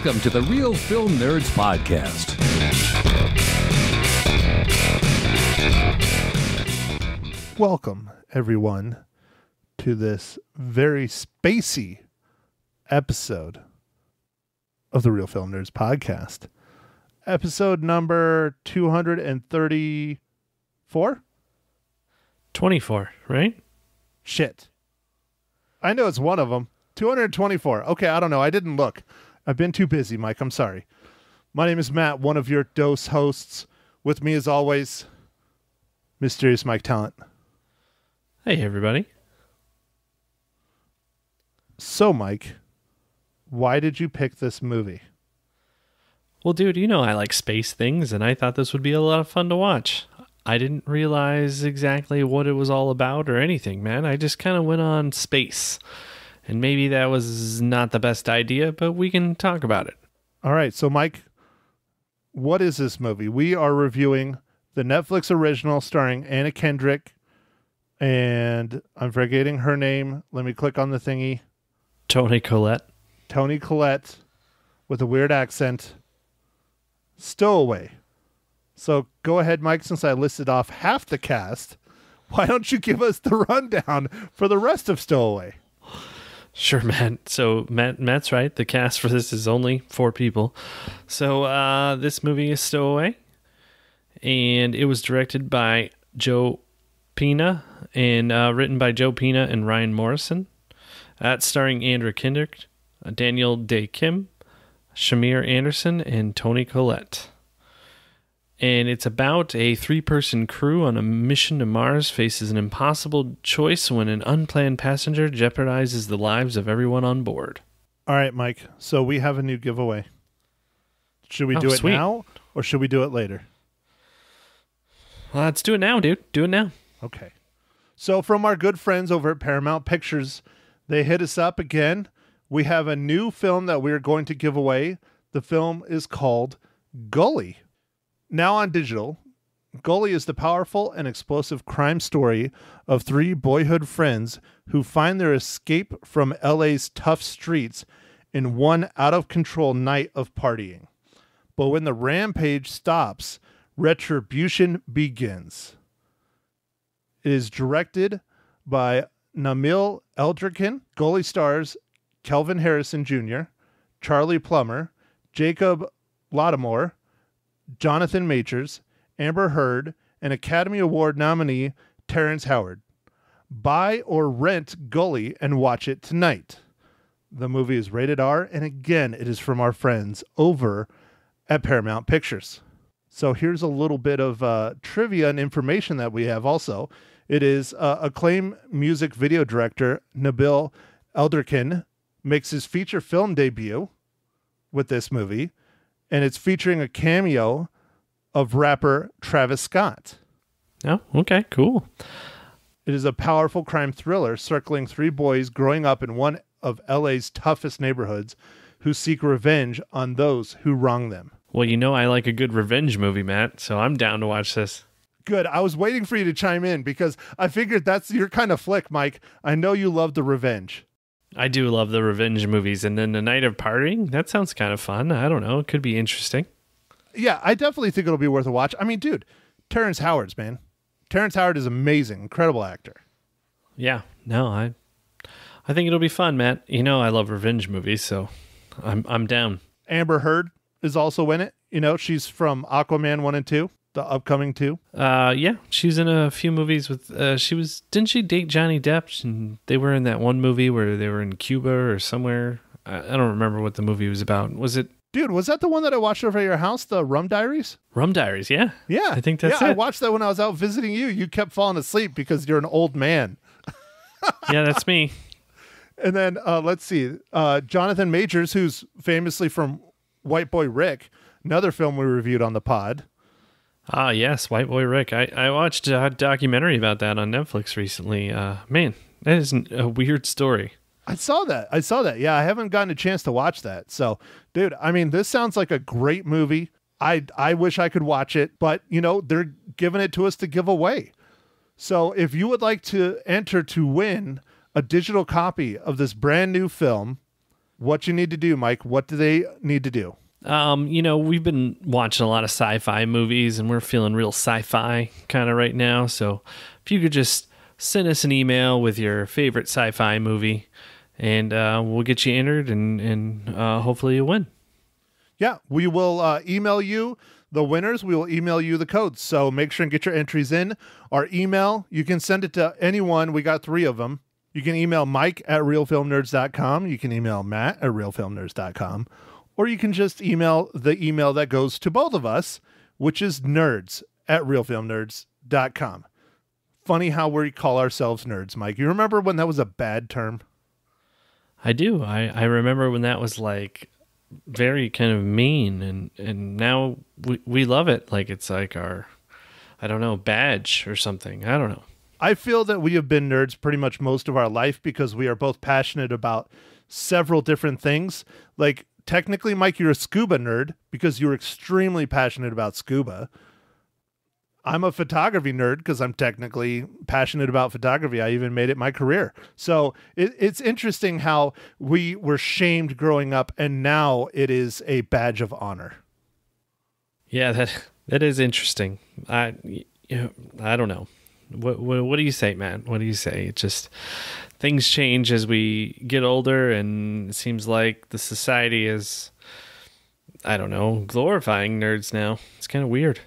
Welcome to the Real Film Nerds Podcast. Welcome, everyone, to this very spacey episode of the Real Film Nerds Podcast. Episode number 234? 24, right? Shit. I know it's one of them. 224. Okay, I don't know. I didn't look. I've been too busy, Mike. I'm sorry. My name is Matt, one of your dose hosts. With me, as always, Mysterious Mike Talent. Hey, everybody. So, Mike, why did you pick this movie? Well, dude, you know I like space things, and I thought this would be a lot of fun to watch. I didn't realize exactly what it was all about or anything, man. I just kind of went on space. And maybe that was not the best idea, but we can talk about it. All right, so Mike, what is this movie? We are reviewing the Netflix original starring Anna Kendrick, and I'm forgetting her name. Let me click on the thingy. Toni Collette. Toni Collette with a weird accent. Stowaway. So go ahead, Mike, since I listed off half the cast, why don't you give us the rundown for the rest of Stowaway? Sure, Matt. So Matt's right. The cast for this is only 4 people. So this movie is Stowaway, and it was directed by Joe Pena and written by Joe Pena and Ryan Morrison. That's starring Andrew Kendrick, Daniel Day Kim, Shamir Anderson, and Toni Collette. And it's about a 3-person crew on a mission to Mars faces an impossible choice when an unplanned passenger jeopardizes the lives of everyone on board. All right, Mike. So we have a new giveaway. Should we do it now or should we do it later? Well, let's do it now, dude. Do it now. Okay. So from our good friends over at Paramount Pictures, they hit us up again. We have a new film that we're going to give away. The film is called Gully. Now on digital, Gully is the powerful and explosive crime story of 3 boyhood friends who find their escape from LA's tough streets in one out-of-control night of partying. But when the rampage stops, retribution begins. It is directed by Namil Eldrikin. Gully stars Kelvin Harrison Jr., Charlie Plummer, Jacob Lattimore, Jonathan Majors, Amber Heard, and Academy Award nominee Terrence Howard. Buy or rent Gully and watch it tonight. The movie is rated R, and again, it is from our friends over at Paramount Pictures. So here's a little bit of trivia and information that we have also. It is acclaimed music video director Nabil Eldrikin makes his feature film debut with this movie. And it's featuring a cameo of rapper Travis Scott. Oh, okay, cool. It is a powerful crime thriller circling 3 boys growing up in one of LA's toughest neighborhoods who seek revenge on those who wrong them. Well, you know I like a good revenge movie, Matt, so I'm down to watch this. Good. I was waiting for you to chime in because I figured that's your kind of flick, Mike. I know you love the revenge. I do love the revenge movies, and then the night of partying, that sounds kind of fun. I don't know. It could be interesting. Yeah, I definitely think it'll be worth a watch. I mean, dude, Terrence Howard, man. Terrence Howard is amazing. Incredible actor. Yeah. No, I think it'll be fun, Matt. You know I love revenge movies, so I'm down. Amber Heard is also in it. You know, she's from Aquaman 1 and 2. The upcoming 2? Yeah, she's in a few movies with, didn't she date Johnny Depp? And they were in that one movie where they were in Cuba or somewhere. I don't remember what the movie was about. Was it? Dude, was that the one that I watched over at your house, the Rum Diaries? Rum Diaries, yeah. Yeah. I think that's it. I watched that when I was out visiting you. You kept falling asleep because you're an old man. Yeah, that's me. And then, let's see, Jonathan Majors, who's famously from White Boy Rick, another film we reviewed on the pod. Ah, yes, White Boy Rick. I watched a documentary about that on Netflix recently. Man, that is a weird story. I saw that. Yeah, I haven't gotten a chance to watch that. So, dude, I mean, this sounds like a great movie. I wish I could watch it, but, you know, they're giving it to us to give away. So if you would like to enter to win a digital copy of this brand new film, what you need to do, Mike. What do they need to do? We've been watching a lot of sci-fi movies, and we're feeling real sci-fi kind of right now. So if you could just send us an email with your favorite sci-fi movie, and we'll get you entered, and hopefully you'll win. Yeah, we will email you the winners. We will email you the codes. So make sure and get your entries in. Our email, you can send it to anyone. We got 3 of them. You can email Mike at realfilmnerds.com. You can email Matt at realfilmnerds.com. Or you can just email the email that goes to both of us, which is nerds at realfilmnerds.com. Funny how we call ourselves nerds, Mike. You remember when that was a bad term? I do. I remember when that was like very kind of mean, and now we love it. Like it's like our, I don't know, badge or something. I don't know. I feel that we have been nerds pretty much most of our life because we are both passionate about several different things. Like, technically, Mike, you're a scuba nerd because you're extremely passionate about scuba. I'm a photography nerd because I'm technically passionate about photography. I even made it my career. So it's interesting how we were shamed growing up, and now it is a badge of honor. Yeah, that is interesting. I don't know. What do you say, Matt? What do you say? It just, things change as we get older, and it seems like the society is, I don't know, glorifying nerds now. It's kind of weird.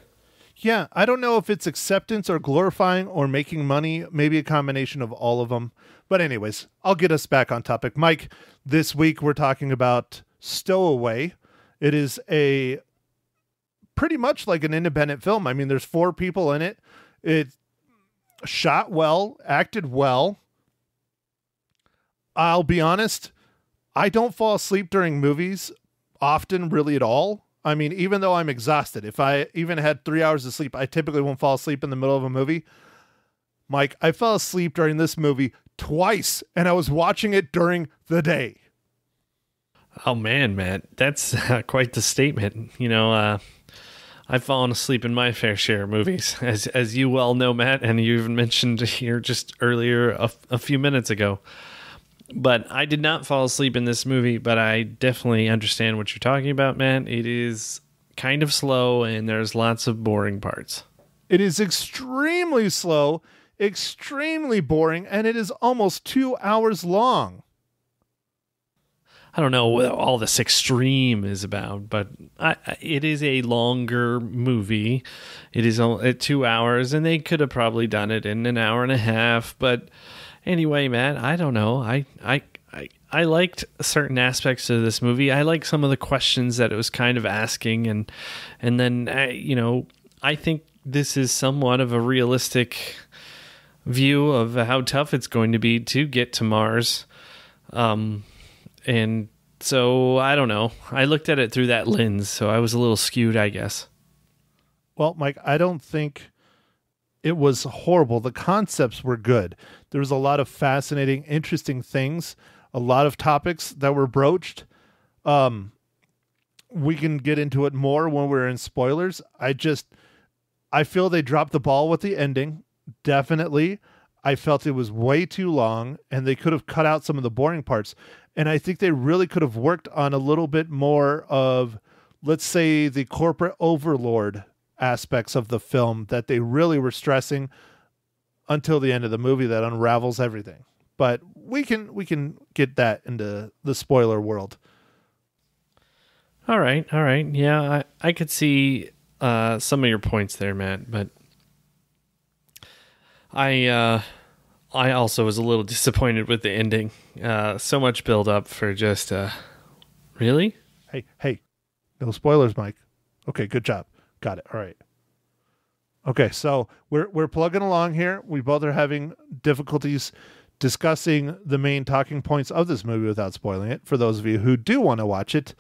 Yeah, I don't know if it's acceptance or glorifying or making money, maybe a combination of all of them. But anyways, I'll get us back on topic. Mike, this week we're talking about Stowaway. It is a pretty much like an independent film. I mean, there's 4 people in it. It shot well, acted well. I'll be honest, I don't fall asleep during movies often, really at all. I mean, even though I'm exhausted, if I even had 3 hours of sleep, I typically won't fall asleep in the middle of a movie. Mike, I fell asleep during this movie twice, and I was watching it during the day. Oh, man, Matt, that's quite the statement. I've fallen asleep in my fair share of movies, as you well know, Matt, and you even mentioned here just earlier a few minutes ago. But I did not fall asleep in this movie, but I definitely understand what you're talking about, man. It is kind of slow, and there's lots of boring parts. It is extremely slow, extremely boring, and it is almost 2 hours long. I don't know what all this extreme is about, but it is a longer movie. It is at 2 hours, and they could have probably done it in an hour and a half, but anyway, Matt, I don't know. I liked certain aspects of this movie. I like some of the questions that it was kind of asking, and then I think this is somewhat of a realistic view of how tough it's going to be to get to Mars. And so I don't know. I looked at it through that lens, so I was a little skewed, I guess. Well, Mike, I don't think it was horrible. The concepts were good. There was a lot of fascinating, interesting things, a lot of topics that were broached. We can get into it more when we're in spoilers. I feel they dropped the ball with the ending. Definitely. I felt it was way too long, and they could have cut out some of the boring parts. And I think they really could have worked on a little bit more of, let's say, the corporate overlord aspects of the film that they really were stressing until the end of the movie that unravels everything. But we can get that into the spoiler world. All right. Yeah, I could see some of your points there, Matt, but I also was a little disappointed with the ending. So much build up for just really? Hey, no spoilers, Mike. Okay, good job. Got it. All right. Okay, so we're plugging along here. We both are having difficulties discussing the main talking points of this movie without spoiling it. For those of you who do want to watch it,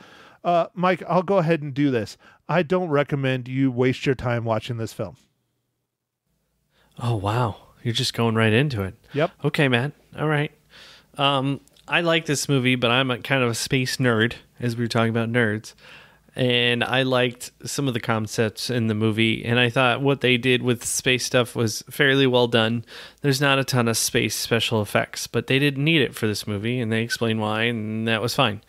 Mike, I'll go ahead and do this. I don't recommend you waste your time watching this film. Oh, wow. You're just going right into it. Yep. Okay, Matt. All right. I like this movie, but I'm kind of a space nerd, as we were talking about nerds. and I liked some of the concepts in the movie, and I thought what they did with space stuff was fairly well done. There's not a ton of space special effects, but they didn't need it for this movie, and they explained why, and that was fine.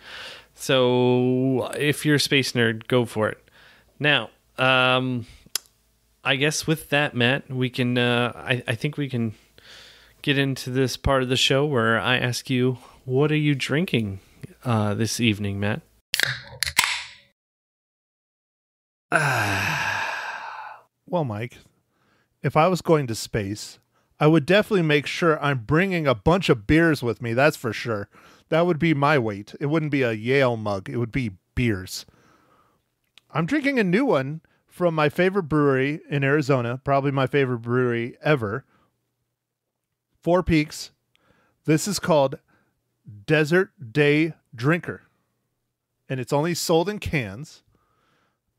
So if you're a space nerd, go for it. Now, I guess with that, Matt, we can. I think we can get into this part of the show where I ask you, what are you drinking this evening, Matt? Well, Mike, if I was going to space, I would definitely make sure I'm bringing a bunch of beers with me. That's for sure. That would be my weight. It wouldn't be a Yale mug. It would be beers. I'm drinking a new one from my favorite brewery in Arizona, probably my favorite brewery ever, Four Peaks. This is called Desert Day Drinker, and it's only sold in cans,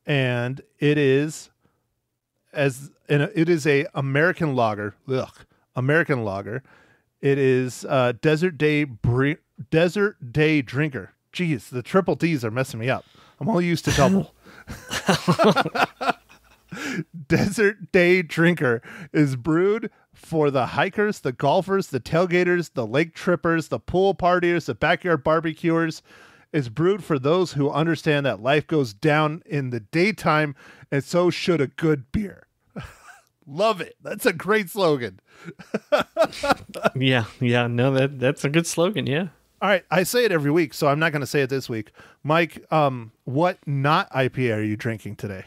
and it is a American lager. American lager. It is Desert Day Drinker. Jeez, the triple D's are messing me up. I'm only used to double. Desert Day Drinker is brewed for the hikers, the golfers, the tailgaters, the lake trippers, the pool partiers, the backyard barbecuers. It's brewed for those who understand that life goes down in the daytime, and so should a good beer. Love it. That's a great slogan. Yeah, no, that's a good slogan, yeah. All right, I say it every week, so I'm not going to say it this week. Mike, what not IPA are you drinking today?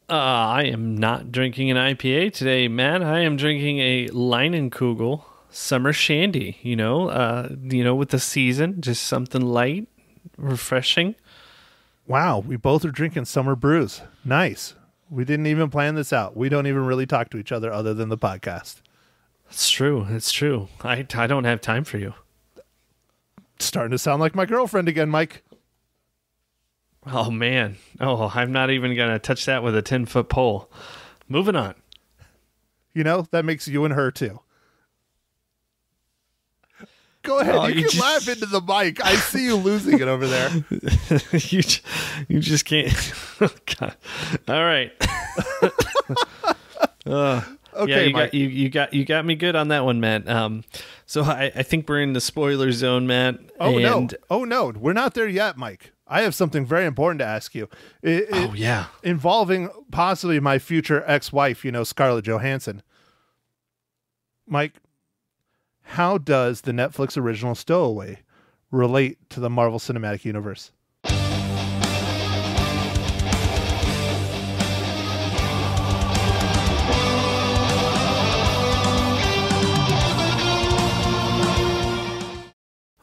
I am not drinking an IPA today, Matt. I am drinking a Leinenkugel Summer Shandy, with the season, just something light, refreshing. Wow, we both are drinking summer brews. Nice. We didn't even plan this out. We don't even really talk to each other other than the podcast. It's true. I don't have time for you. Starting to sound like my girlfriend again, Mike. Oh, man. Oh, I'm not even going to touch that with a 10-foot pole. Moving on. That makes you and her, too. Go ahead. You can laugh into the mic. I see you losing it over there. you just can't. God. All right. Okay, yeah, you got me good on that one, Matt. So I think we're in the spoiler zone, Matt. Oh no, we're not there yet, Mike. I have something very important to ask you. Involving possibly my future ex-wife, Scarlett Johansson. Mike, how does the Netflix original Stowaway relate to the Marvel Cinematic Universe?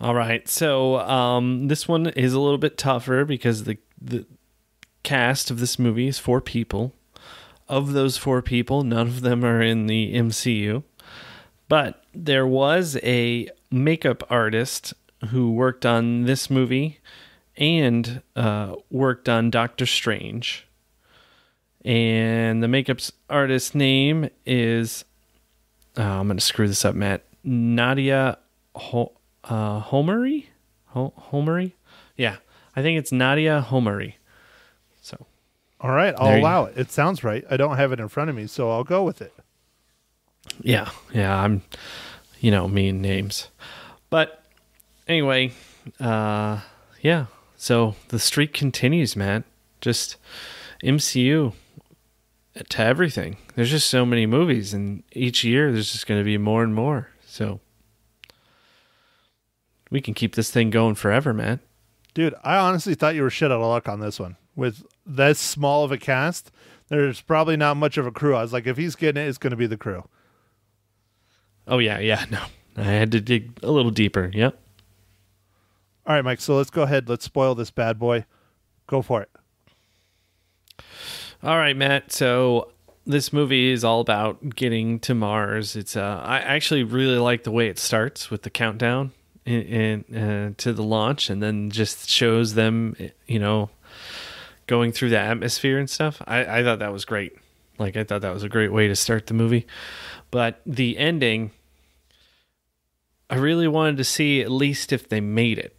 All right, so this one is a little bit tougher because the cast of this movie is 4 people. Of those 4 people, none of them are in the MCU. But there was a makeup artist who worked on this movie and worked on Doctor Strange. And the makeup artist's name is... I'm going to screw this up, Matt. Nadia Homery? Homery? Yeah, I think it's Nadia Homery. So, all right, I'll allow it. It sounds right. I don't have it in front of me, so I'll go with it. Yeah, I'm, me and names. But anyway, yeah, so the streak continues, man. Just MCU to everything. There's just so many movies, and each year there's just going to be more and more. So we can keep this thing going forever, man. Dude, I honestly thought you were shit out of luck on this one. With this small of a cast, there's probably not much of a crew. I was like, if he's getting it, it's going to be the crew. Oh, yeah, no. I had to dig a little deeper, yep. All right, Mike, so let's go ahead. Let's spoil this bad boy. Go for it. All right, Matt, so this movie is all about getting to Mars. It's I actually really like the way it starts with the countdown to the launch, and then just shows them, going through the atmosphere and stuff. I thought that was great. I thought that was a great way to start the movie. But the ending, I really wanted to see at least if they made it.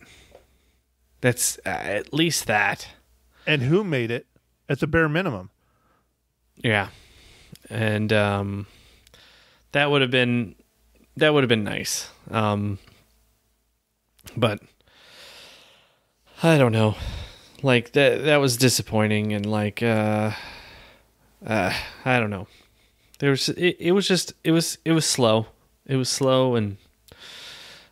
That's at least that. And who made it at the bare minimum? Yeah. And that would have been nice. But I don't know. Like that was disappointing, and like I don't know. It was slow. It was slow, and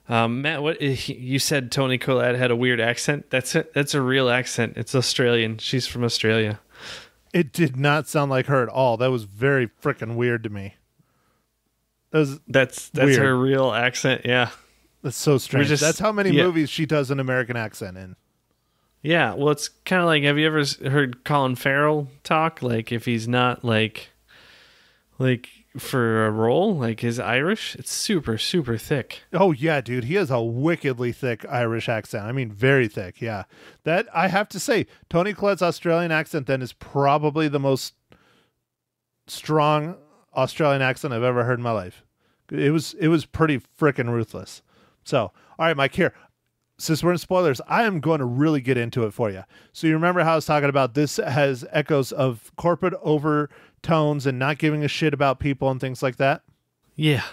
Matt, what you said? Toni Collette had a weird accent. That's a real accent. It's Australian. She's from Australia. It did not sound like her at all. That was very freaking weird to me. That's weird. Her real accent. Yeah, that's so strange. That's how many movies she does an American accent in. Yeah, well, it's kind of like, have you ever heard Colin Farrell talk? Like, if he's not like for a role, like his Irish, it's super, super thick. Oh yeah, dude, he has a wickedly thick Irish accent. I mean, very thick. Yeah, that I have to say, Toni Collette's Australian accent then is probably the most strong Australian accent I've ever heard in my life. It was pretty freaking ruthless. So, all right, Mike, here. Since we're in spoilers, I am going to really get into it for you. So you remember how I was talking about this has echoes of corporate overtones and not giving a shit about people and things like that? Yeah.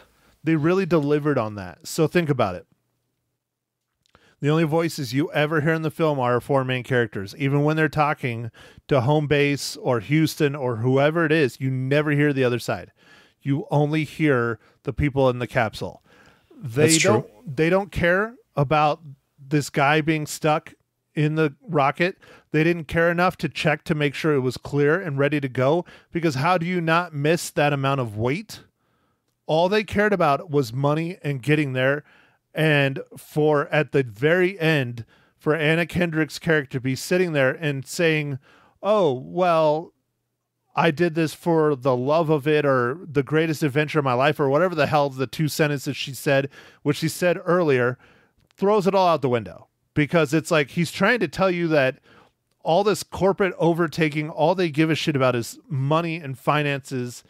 They really delivered on that. So think about it. The only voices you ever hear in the film are our four main characters. Even when they're talking to home base or Houston or whoever it is, you never hear the other side. You only hear the people in the capsule. They don't care about this guy being stuck in the rocket. They didn't care enough to check to make sure it was clear and ready to go, because how do you not miss that amount of weight? All they cared about was money and getting there. And for at the very end, for Anna Kendrick's character to be sitting there and saying, oh, well, I did this for the love of it, or the greatest adventure of my life, or whatever the hell the two sentences she said, which she said earlier, throws it all out the window, because it's like he's trying to tell you that all this corporate overtaking, all they give a shit about is money and finances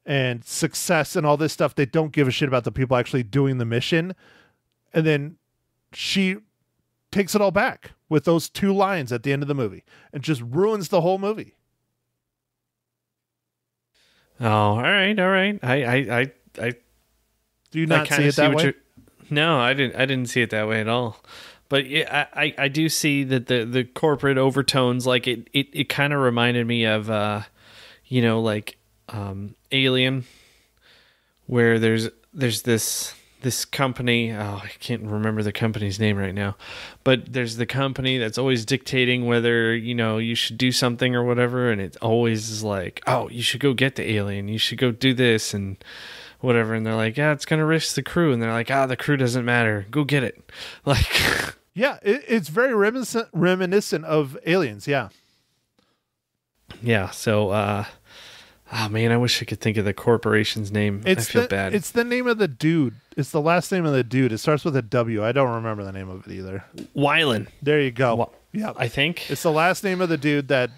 and success and all this stuff. They don't give a shit about the people actually doing the mission. And then she takes it all back with those two lines at the end of the movie and just ruins the whole movie. Oh, all right. I do you not see it that way? No, I didn't see it that way at all. But yeah, I do see that the corporate overtones, like it kind of reminded me of, like Alien, where there's this company. Oh, I can't remember the company's name right now, but there's the company that's always dictating whether, you should do something or whatever. And it always is like, oh, you should go get the alien. You should go do this and whatever. And they're like, yeah, it's going to risk the crew. And they're like, the crew doesn't matter. Go get it. Like, yeah, it's very reminiscent of Aliens. Yeah. Yeah. So, oh man, I wish I could think of the corporation's name. I feel bad. It's the name of the dude. It's the last name of the dude. It starts with a W. I don't remember the name of it either. Weiland. There you go. Yeah, I think it's the last name of the dude that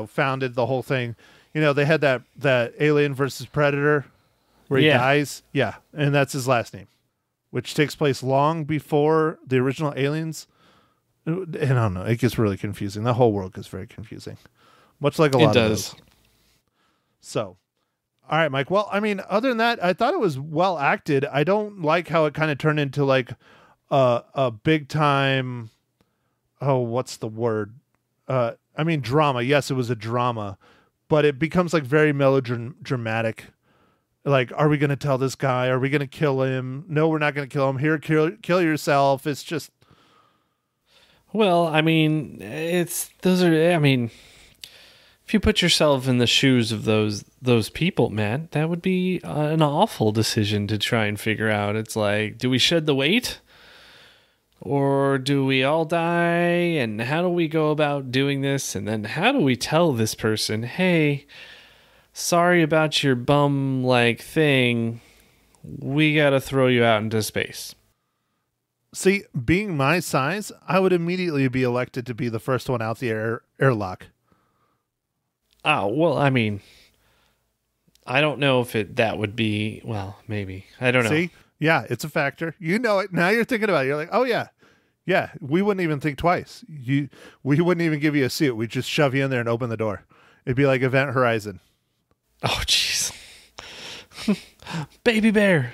founded the whole thing. They had that Alien versus Predator where he dies. Yeah, and that's his last name, which takes place long before the original Aliens. And I don't know. It gets really confusing. The whole world gets very confusing, much like a lot of those. So, all right, Mike. Well, I mean, other than that, I thought it was well acted. I don't like how it kind of turned into like a big time. Oh, what's the word? I mean, drama. Yes, it was a drama, but it becomes like very melodramatic. Like, are we going to tell this guy? Are we going to kill him? No, we're not going to kill him. Here, kill yourself. It's just. Well, I mean, if you put yourself in the shoes of those people, Matt, that would be an awful decision to try and figure out. It's like, do we shed the weight? Or do we all die? And how do we go about doing this? And then how do we tell this person, hey, sorry about your bum-like thing. We got to throw you out into space. See, being my size, I would immediately be elected to be the first one out the airlock. Oh, well, I mean, I don't know if that would be, well, maybe. I don't know. See? Yeah, it's a factor. You know it. Now you're thinking about it. You're like, oh, yeah. Yeah, we wouldn't even think twice. We wouldn't even give you a seat. We'd just shove you in there and open the door. It'd be like Event Horizon. Oh, jeez. Baby bear.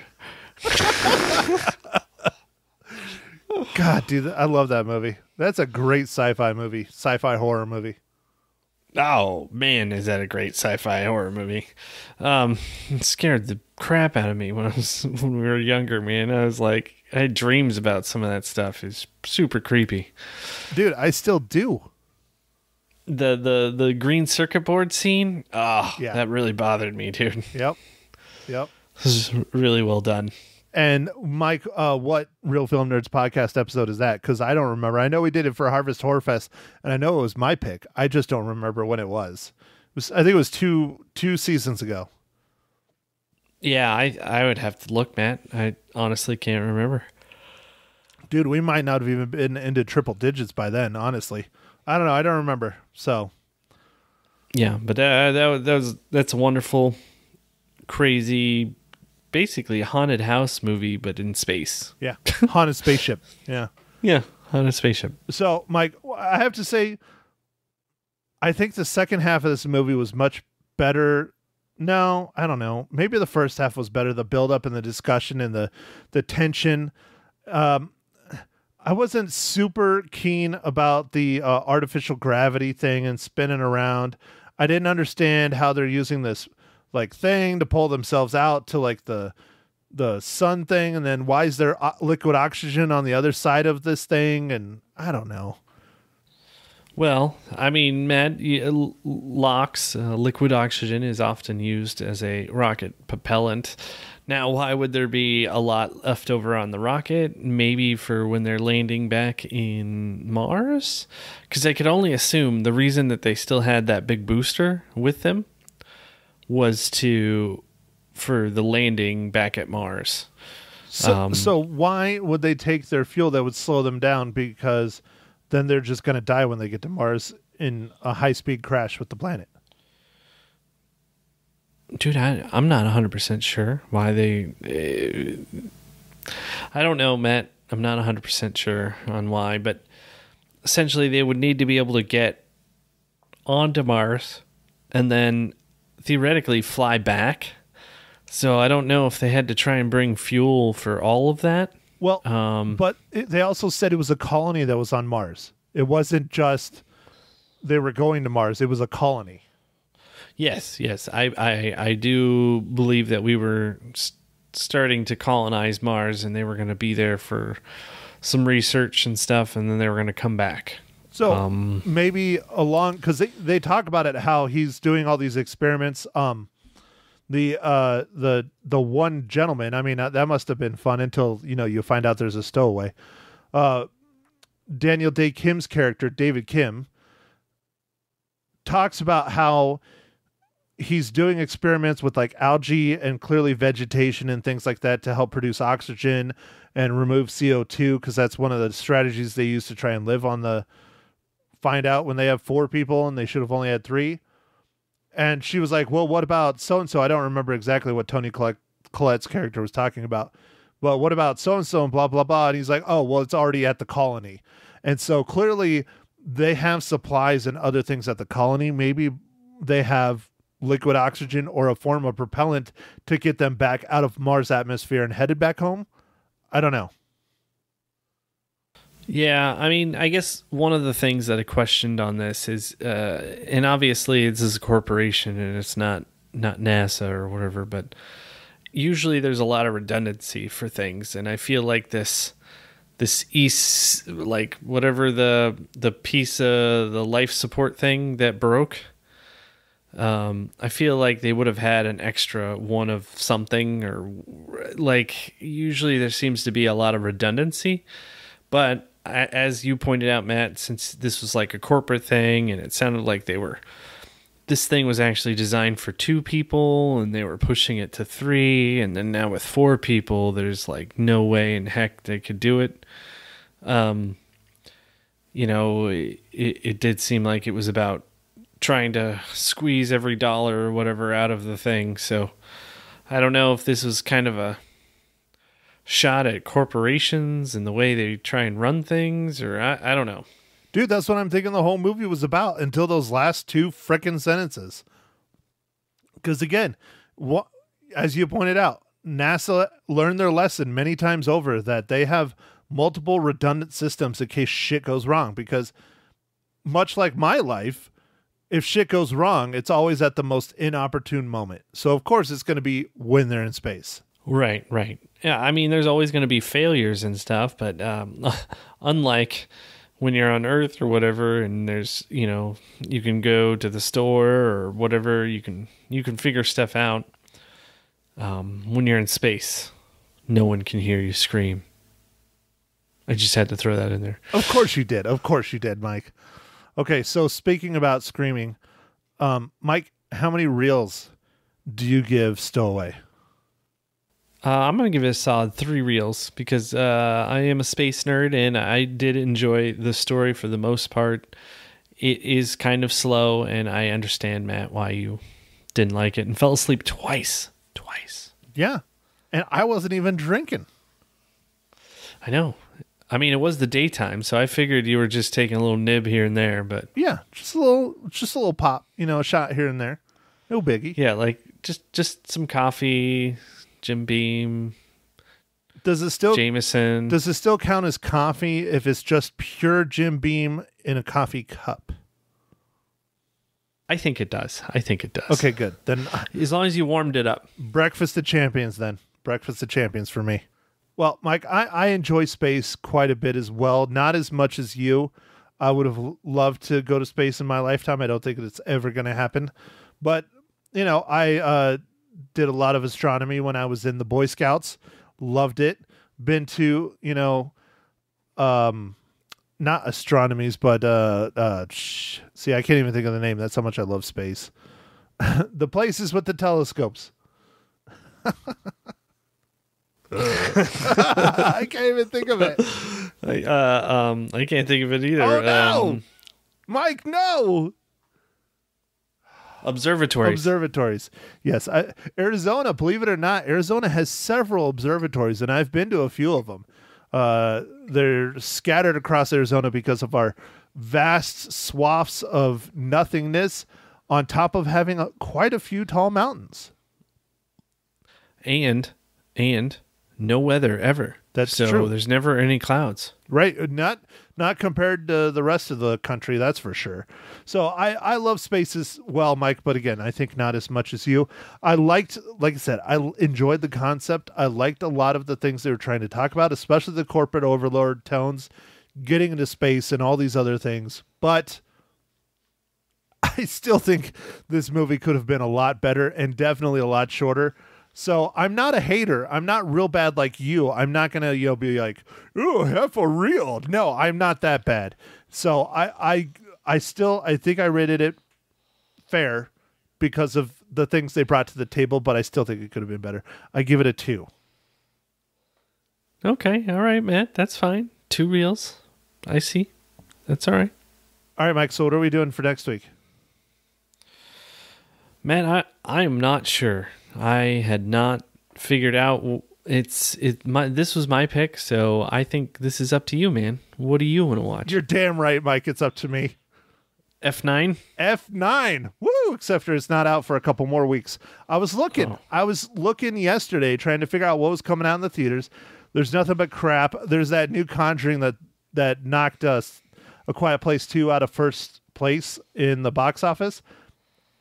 God, dude, I love that movie. That's a great sci-fi movie, sci-fi horror movie. Oh, man, is that a great sci-fi horror movie. It scared the crap out of me when we were younger, man. I had dreams about some of that stuff. It's super creepy. Dude, I still do. The green circuit board scene, Yeah. that really bothered me, dude. Yep. This is really well done. And Mike, what Real Film Nerds podcast episode is that? Because I don't remember. I know we did it for Harvest Horror Fest, and I know it was my pick. I just don't remember when it was. I think it was two seasons ago. Yeah, I would have to look, Matt. I honestly can't remember. Dude, we might not have even been into triple digits by then, honestly. I don't know. I don't remember. So, yeah, but that's a wonderful, crazy, basically a haunted house movie, but in space. yeah. Haunted spaceship. Yeah. Yeah, haunted spaceship. So, Mike, I have to say, I think the second half of this movie was much better. No, I don't know. Maybe the first half was better. The build up and the discussion and the tension. I wasn't super keen about the artificial gravity thing and spinning around. I didn't understand how they're using this like thing to pull themselves out to like the sun thing, and then why is there liquid oxygen on the other side of this thing? And I don't know. Well, I mean, Matt, LOX, liquid oxygen, is often used as a rocket propellant. Now, why would there be a lot left over on the rocket? Maybe for when they're landing back in Mars? Because I could only assume the reason that they still had that big booster with them was for the landing back at Mars. So why would they take their fuel that would slow them down? Because then they're just going to die when they get to Mars in a high-speed crash with the planet. Dude, I'm not 100% sure why they... I don't know, Matt. I'm not 100% sure on why, but essentially they would need to be able to get onto Mars and then theoretically fly back. So I don't know if they had to try and bring fuel for all of that. Well, but they also said it was a colony that was on Mars. It wasn't just they were going to Mars. It was a colony. Yes. I do believe that we were starting to colonize Mars, and they were going to be there for some research and stuff, and then they were going to come back. So maybe because they talk about it, how he's doing all these experiments. The one gentleman, I mean, that must have been fun until, you find out there's a stowaway. Daniel Day Kim's character, David Kim, talks about how he's doing experiments with like algae and clearly vegetation and things like that to help produce oxygen and remove CO2, because that's one of the strategies they use to try and live on find out when they have 4 people and they should have only had 3. And she was like, well, what about so-and-so? I don't remember exactly what Toni Collette's character was talking about. But what about so-and-so and blah, blah, blah? And he's like, oh, well, it's already at the colony. And so clearly they have supplies and other things at the colony. Maybe they have liquid oxygen or a form of propellant to get them back out of Mars atmosphere and headed back home. I don't know. Yeah, I mean, I guess one of the things that I questioned on this is, and obviously this is a corporation and it's not NASA or whatever, but usually there's a lot of redundancy for things, and I feel like this East, like whatever the piece of the life support thing that broke, I feel like they would have had an extra one of something, or like usually there seems to be a lot of redundancy, but as you pointed out, Matt, since this was like a corporate thing and it sounded like this thing was actually designed for 2 people and they were pushing it to 3, and then now with 4 people, there's like no way in heck they could do it. It did seem like it was about trying to squeeze every dollar or whatever out of the thing. So I don't know if this was kind of a shot at corporations and the way they try and run things, or I don't know. Dude, that's what I'm thinking the whole movie was about until those last two frickin' sentences. Because again, as you pointed out, NASA learned their lesson many times over that they have multiple redundant systems in case shit goes wrong. Because much like my life, if shit goes wrong, it's always at the most inopportune moment. So of course it's going to be when they're in space. Right. Yeah, I mean, there's always going to be failures and stuff, but unlike when you're on Earth or whatever, and there's, you can go to the store or whatever, you can figure stuff out. When you're in space, no one can hear you scream. I just had to throw that in there. Of course you did, Mike. Okay, so speaking about screaming, Mike, how many reels do you give Stowaway? I'm going to give it a solid 3 reels because I am a space nerd and I did enjoy the story for the most part. It is kind of slow, and I understand, Matt, why you didn't like it and fell asleep twice. Yeah, and I wasn't even drinking. I know. I mean, it was the daytime, so I figured you were just taking a little nib here and there, but yeah, just a little pop, a shot here and there. No biggie. Yeah, like just some coffee, Jim Beam. Jameson. Does it still count as coffee if it's just pure Jim Beam in a coffee cup? I think it does. Okay, good. Then as long as you warmed it up. Breakfast of Champions then. Breakfast of Champions for me. Well, Mike, I enjoy space quite a bit as well. Not as much as you. I would have loved to go to space in my lifetime. I don't think it's ever going to happen. But, I did a lot of astronomy when I was in the Boy Scouts. Loved it. Been to, not astronomies, but see, I can't even think of the name. That's how much I love space. The places with the telescopes. I can't even think of it. I can't think of it either. Oh no, Mike, no. Observatories. Yes, Arizona. Believe it or not, Arizona has several observatories, and I've been to a few of them. They're scattered across Arizona because of our vast swaths of nothingness on top of having quite a few tall mountains. And no weather ever. That's true. So there's never any clouds. Right. Not compared to the rest of the country, that's for sure. So I love space as well, Mike, but again, I think not as much as you. Like I said, I enjoyed the concept. I liked a lot of the things they were trying to talk about, especially the corporate overlord tones, getting into space and all these other things. But I still think this movie could have been a lot better and definitely a lot shorter. So I'm not a hater. I'm not real bad like you. I'm not going to, be like, oh, half a reel. No, I'm not that bad. So I think I rated it fair because of the things they brought to the table, but I still think it could have been better. I give it a 2. Okay. All right, Matt. That's fine. 2 reels. I see. That's all right. All right, Mike. So what are we doing for next week? Man, I am not sure. I had not figured out. This was my pick, so I think this is up to you, man. What do you want to watch? You're damn right, Mike. It's up to me. F9? F9. Woo! Except for it's not out for a couple more weeks. I was looking. I was looking yesterday trying to figure out what was coming out in the theaters. There's nothing but crap. There's that new Conjuring that knocked A Quiet Place 2 out of first place in the box office.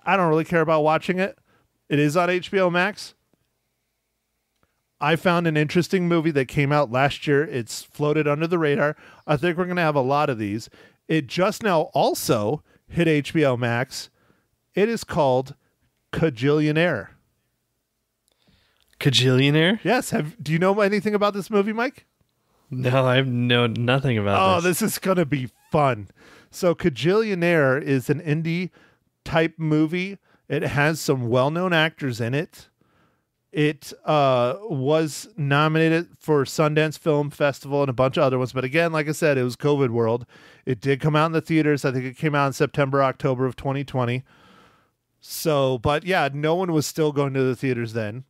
I don't really care about watching it. It is on HBO Max. I found an interesting movie that came out last year. It's floated under the radar. I think we're going to have a lot of these. It just now also hit HBO Max. It is called Kajillionaire. Kajillionaire? Yes. Do you know anything about this movie, Mike? No, I know nothing about this. Oh, this is going to be fun. So Kajillionaire is an indie type movie. It has some well-known actors in it. It was nominated for Sundance Film Festival and a bunch of other ones. But again, like I said, it was COVID world. It did come out in the theaters. I think it came out in September, October of 2020. So, but yeah, no one was still going to the theaters then.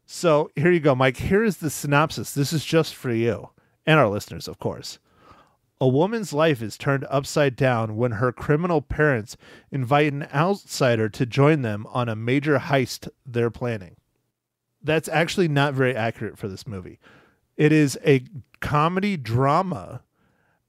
So here you go, Mike. Here is the synopsis. This is just for you and our listeners, of course. A woman's life is turned upside down when her criminal parents invite an outsider to join them on a major heist they're planning. That's actually not very accurate for this movie. It is a comedy drama,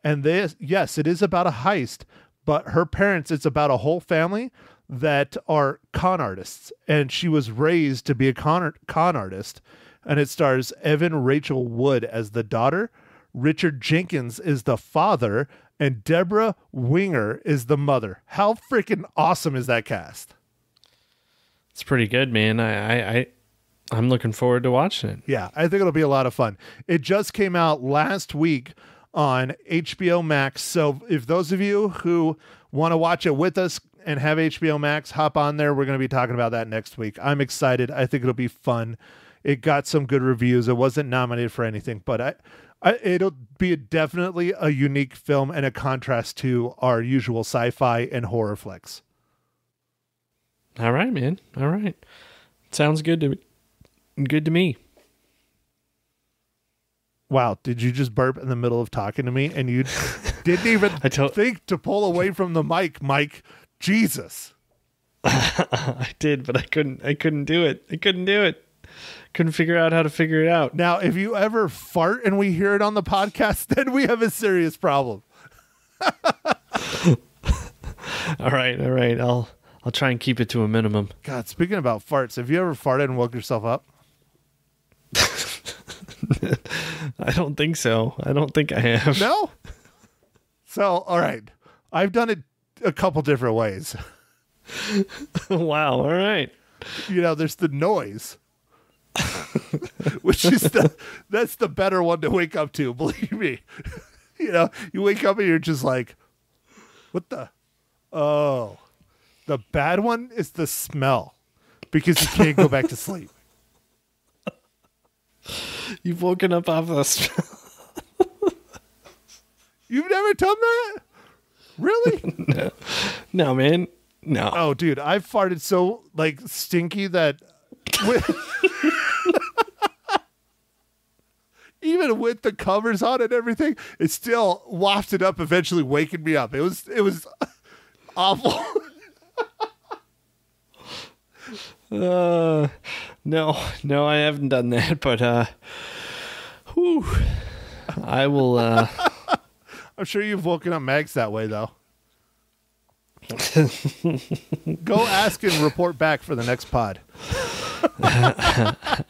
and yes, it is about a heist, but her parents, it's about a whole family that are con artists, and she was raised to be a con artist, and it stars Evan Rachel Wood as the daughter, Richard Jenkins is the father, and Deborah Winger is the mother. How freaking awesome is that cast? It's pretty good, man. I'm looking forward to watching it. Yeah, I think it'll be a lot of fun. It just came out last week on HBO Max. So if those of you who want to watch it with us and have HBO Max, hop on there. We're going to be talking about that next week. I'm excited. I think it'll be fun. It got some good reviews. It wasn't nominated for anything, but it'll be definitely a unique film and a contrast to our usual sci-fi and horror flicks. All right, man. All right. Sounds good to me. Good to me. Wow, did you just burp in the middle of talking to me and you didn't even think to pull away from the mic, Mike? Jesus. I did, but I couldn't do it. Couldn't figure out how to figure it out. Now, if you ever fart and we hear it on the podcast, then we have a serious problem. All right. I'll try and keep it to a minimum. God, speaking about farts, have you ever farted and woke yourself up? I don't think so. I don't think I have. No? So, all right. I've done it a couple different ways. Wow. All right. There's the noise, which is that's the better one to wake up to, believe me. You wake up and you're just like, what the? Oh. The bad one is the smell, because you can't go back to sleep. You've woken up off the smell. You've never done that? Really? No, man. No. Oh, dude, I've farted so stinky that even with the covers on and everything, it still wafted up, eventually waking me up. It was awful. No, I haven't done that, but I will. I'm sure you've woken up Mags that way, though. Go ask and report back for the next pod.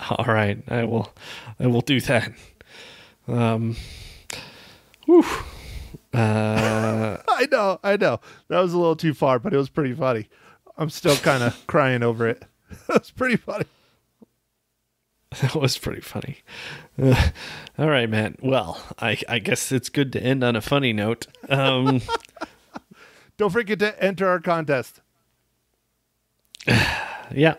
All right, I will do that. I know. That was a little too far, but it was pretty funny. I'm still kind of crying over it. That was pretty funny. That was pretty funny. All right, Matt. Well, I guess it's good to end on a funny note. Don't forget to enter our contest. Yeah.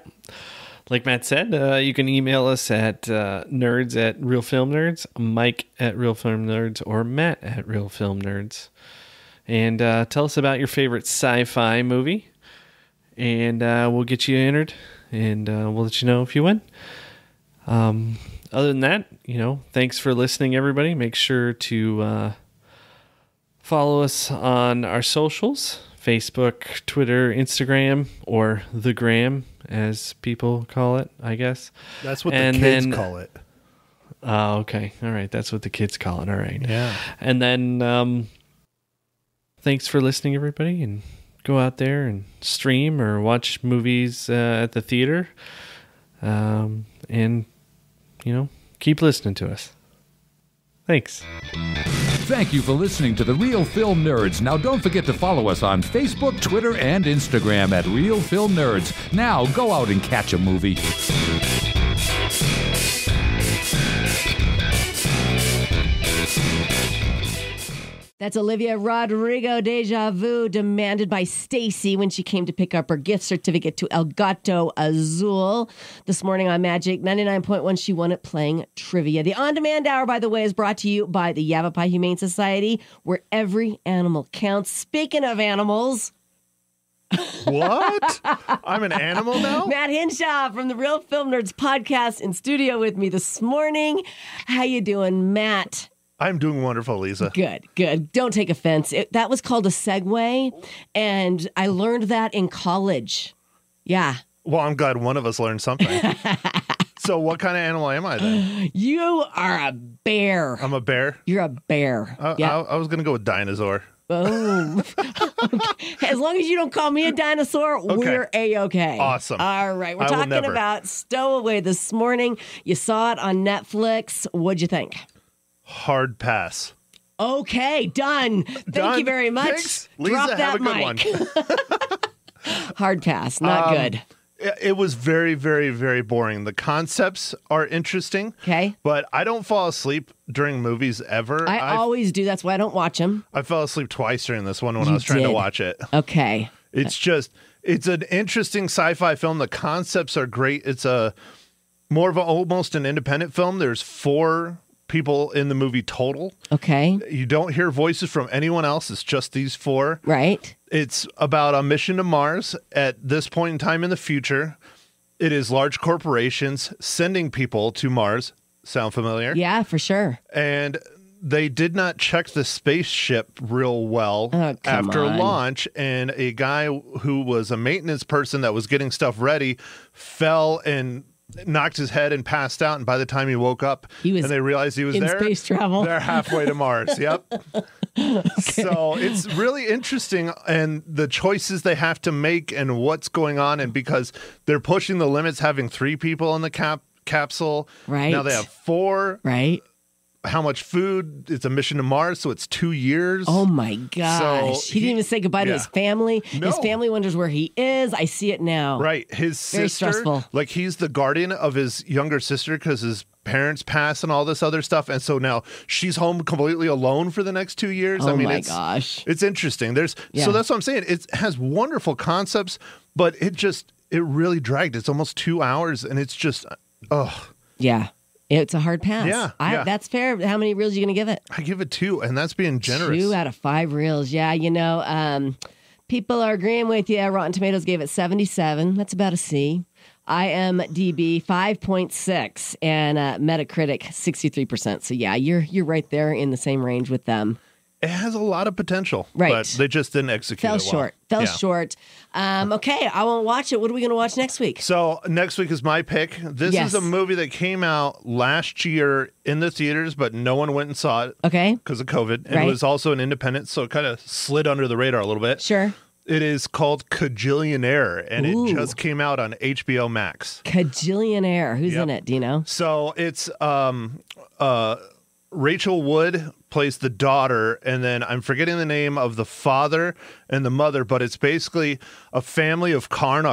Like Matt said, you can email us at nerds@realfilmnerds, Mike @realfilmnerds, or Matt @realfilmnerds. And tell us about your favorite sci-fi movie. And we'll get you entered, and we'll let you know if you win. Other than that, thanks for listening, everybody. Make sure to follow us on our socials, Facebook, Twitter, Instagram, or the Gram, as people call it, I guess. That's what the kids call it. Oh, okay. All right. That's what the kids call it. All right. Yeah. And then thanks for listening, everybody, and go out there and stream or watch movies at the theater. And, keep listening to us. Thanks. Thank you for listening to The Real Film Nerds. Now, don't forget to follow us on Facebook, Twitter, and Instagram at Real Film Nerds. Now, go out and catch a movie. That's Olivia Rodrigo, Deja Vu, demanded by Stacy when she came to pick up her gift certificate to El Gato Azul. This morning on Magic 99.1, she won it playing trivia. The On-Demand Hour, by the way, is brought to you by the Yavapai Humane Society, where every animal counts. Speaking of animals, What? I'm an animal now? Matt Hinshaw from the Real Film Nerds podcast in studio with me this morning. How you doing, Matt? I'm doing wonderful, Lisa. Good. Don't take offense. That was called a segue, and I learned that in college. Yeah. Well, I'm glad one of us learned something. So what kind of animal am I then? You are a bear. I'm a bear? You're a bear. I was going to go with dinosaur. Oh. As long as you don't call me a dinosaur, we're A-okay. Awesome. All right. We're talking about Stowaway this morning. You saw it on Netflix. What'd you think? Hard pass. Okay, done. Thank you very much. Thanks. Lisa, Drop that have a good mic. Hard pass. Not good. It was very, very, very boring. The concepts are interesting. Okay. But I don't fall asleep during movies ever. I always do. That's why I don't watch them. I fell asleep twice during this one when I was trying to watch it. Okay. It's an interesting sci-fi film. The concepts are great. It's more of almost an independent film. There's 4 people in the movie total. Okay. You don't hear voices from anyone else. It's just these 4. Right. It's about a mission to Mars at this point in time in the future. It is large corporations sending people to Mars. Sound familiar? Yeah, for sure. And they did not check the spaceship real well after on. launch. And a guy who was a maintenance person that was getting stuff ready fell and knocked his head and passed out. And by the time he woke up and they realized he was in there, space travel. They're halfway to Mars. Yep. Okay. So it's really interesting, and the choices they have to make and what's going on. And because they're pushing the limits, having 3 people in the capsule. Right. Now they have 4. Right. How much food? It's a mission to Mars, so it's 2 years. Oh my gosh. So he didn't even say goodbye to his family. No. His family wonders where he is. I see it now. Right. His Very sister, stressful. like he's the guardian of his younger sister because his parents passed and all this other stuff. And so now she's home completely alone for the next 2 years. Oh my gosh. It's interesting. So that's what I'm saying. It has wonderful concepts, but it really dragged. It's almost 2 hours, and it's just, Yeah. It's a hard pass. Yeah. That's fair. How many reels are you going to give it? I give it 2, and that's being generous. 2 out of 5 reels. Yeah, people are agreeing with you. Rotten Tomatoes gave it 77. That's about a C. IMDb 5.6 and Metacritic 63%. So yeah, you're right there in the same range with them. It has a lot of potential, right? But they just didn't execute it well. Fell short. Okay, I won't watch it. What are we going to watch next week? So next week is my pick. This is a movie that came out last year in the theaters, but no one went and saw it. Okay. Because of COVID. And it was also an independent, so it kind of slid under the radar a little bit. Sure. It is called Kajillionaire, and it just came out on HBO Max. Kajillionaire. Who's in it? Do you know? So it's Rachel Wood plays the daughter, and then I'm forgetting the name of the father and the mother, but it's basically a family of con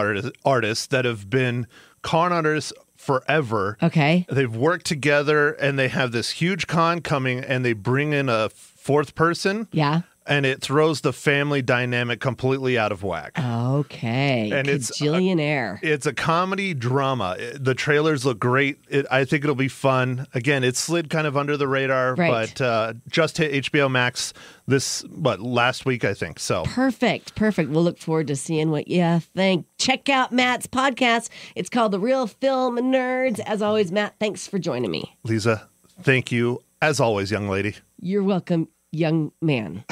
artists that have been con artists forever. Okay. They've worked together, and they have this huge con coming, and they bring in a 4th person. Yeah. And it throws the family dynamic completely out of whack. Okay. And Kajillionaire. It's a comedy drama. The trailers look great. I think it'll be fun. Again, it slid kind of under the radar, but just hit HBO Max last week, I think. So Perfect. We'll look forward to seeing what you think. Check out Matt's podcast. It's called The Real Film Nerds. As always, Matt, thanks for joining me. Lisa, thank you. As always, young lady. You're welcome, young man.